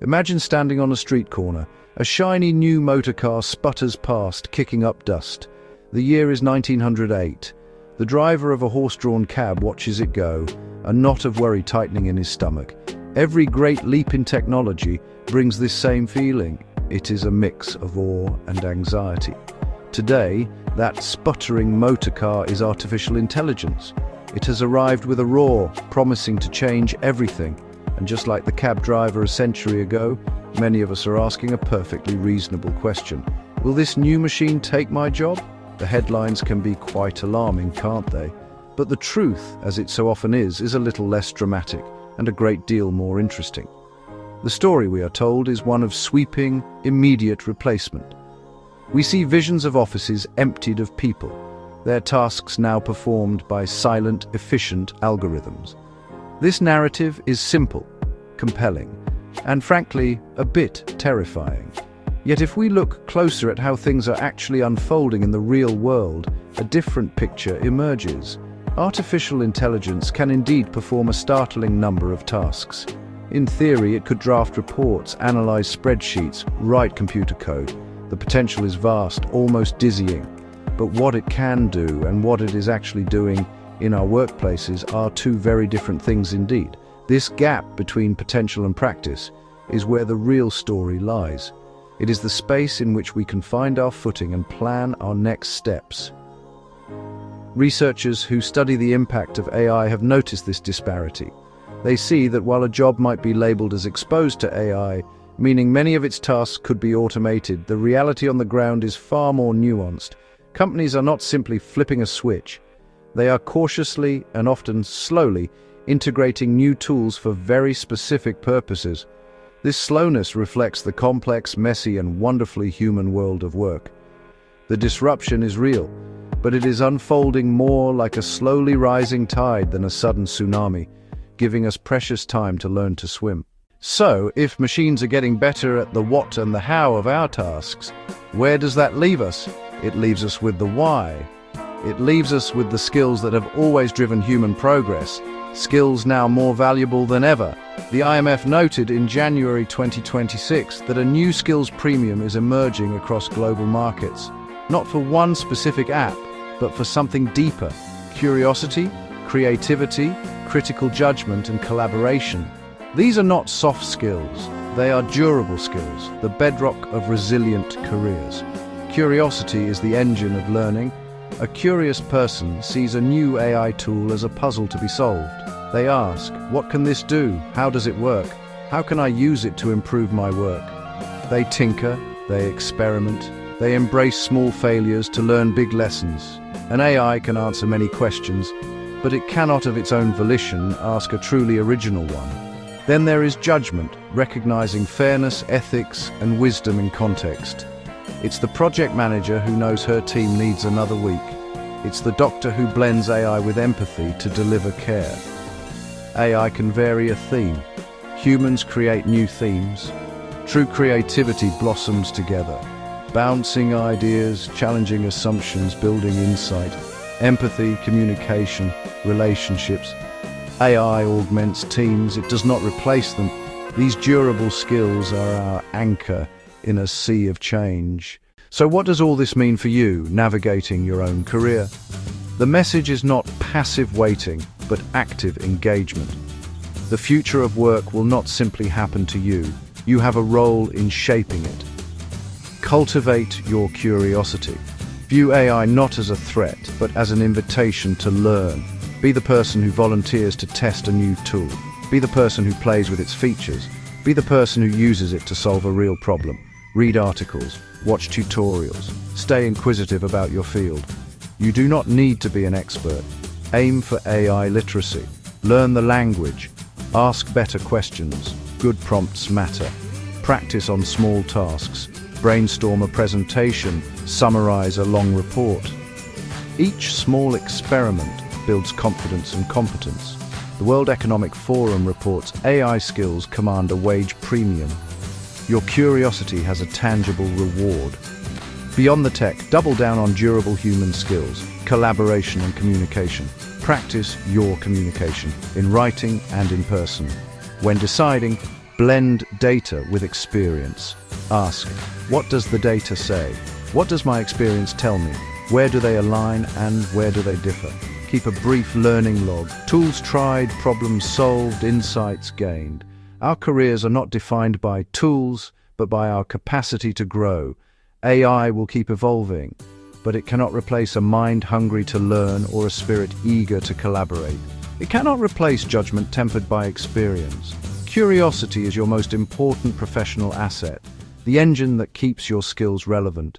Imagine standing on a street corner. A shiny new motor car sputters past, kicking up dust. The year is 1908. The driver of a horse-drawn cab watches it go, a knot of worry tightening in his stomach. Every great leap in technology brings this same feeling. It is a mix of awe and anxiety. Today, that sputtering motor car is artificial intelligence. It has arrived with a roar, promising to change everything. And just like the cab driver a century ago, many of us are asking a perfectly reasonable question. Will this new machine take my job? The headlines can be quite alarming, can't they? But the truth, as it so often is a little less dramatic and a great deal more interesting. The story, we are told, is one of sweeping, immediate replacement. We see visions of offices emptied of people, their tasks now performed by silent, efficient algorithms. This narrative is simple, compelling, and frankly, a bit terrifying. Yet if we look closer at how things are actually unfolding in the real world, a different picture emerges. Artificial intelligence can indeed perform a startling number of tasks. In theory, it could draft reports, analyze spreadsheets, write computer code. The potential is vast, almost dizzying. But what it can do and what it is actually doing in our workplaces are two very different things indeed. This gap between potential and practice is where the real story lies. It is the space in which we can find our footing and plan our next steps. Researchers who study the impact of AI have noticed this disparity. They see that while a job might be labeled as exposed to AI, meaning many of its tasks could be automated, the reality on the ground is far more nuanced. Companies are not simply flipping a switch. They are cautiously and often slowly integrating new tools for very specific purposes. This slowness reflects the complex, messy, and wonderfully human world of work. The disruption is real, but it is unfolding more like a slowly rising tide than a sudden tsunami, giving us precious time to learn to swim. So, if machines are getting better at the what and the how of our tasks, where does that leave us? It leaves us with the why. It leaves us with the skills that have always driven human progress, skills now more valuable than ever. The IMF noted in January 2026 that a new skills premium is emerging across global markets, not for one specific app, but for something deeper: curiosity, creativity, critical judgment, and collaboration. These are not soft skills, they are durable skills, the bedrock of resilient careers. Curiosity is the engine of learning. A curious person sees a new AI tool as a puzzle to be solved. They ask, what can this do? How does it work? How can I use it to improve my work? They tinker, they experiment, they embrace small failures to learn big lessons. An AI can answer many questions, but it cannot of its own volition ask a truly original one. Then there is judgment, recognizing fairness, ethics, and wisdom in context. It's the project manager who knows her team needs another week. It's the doctor who blends AI with empathy to deliver care. AI can vary a theme. Humans create new themes. True creativity blossoms together. Bouncing ideas, challenging assumptions, building insight. Empathy, communication, relationships. AI augments teams, it does not replace them. These durable skills are our anchor in a sea of change. So what does all this mean for you, navigating your own career? The message is not passive waiting, but active engagement. The future of work will not simply happen to you. You have a role in shaping it. Cultivate your curiosity. View AI not as a threat, but as an invitation to learn. Be the person who volunteers to test a new tool. Be the person who plays with its features. Be the person who uses it to solve a real problem. Read articles, watch tutorials, stay inquisitive about your field. You do not need to be an expert. Aim for AI literacy. Learn the language. Ask better questions. Good prompts matter. Practice on small tasks. Brainstorm a presentation. Summarize a long report. Each small experiment builds confidence and competence. The World Economic Forum reports AI skills command a wage premium. Your curiosity has a tangible reward. Beyond the tech, double down on durable human skills, collaboration and communication. Practice your communication, in writing and in person. When deciding, Blend data with experience. Ask, what does the data say? What does my experience tell me? Where do they align and where do they differ? Keep a brief learning log. Tools tried, problems solved, insights gained. Our careers are not defined by tools, but by our capacity to grow. AI will keep evolving, but it cannot replace a mind hungry to learn or a spirit eager to collaborate. It cannot replace judgment tempered by experience. Curiosity is your most important professional asset, the engine that keeps your skills relevant.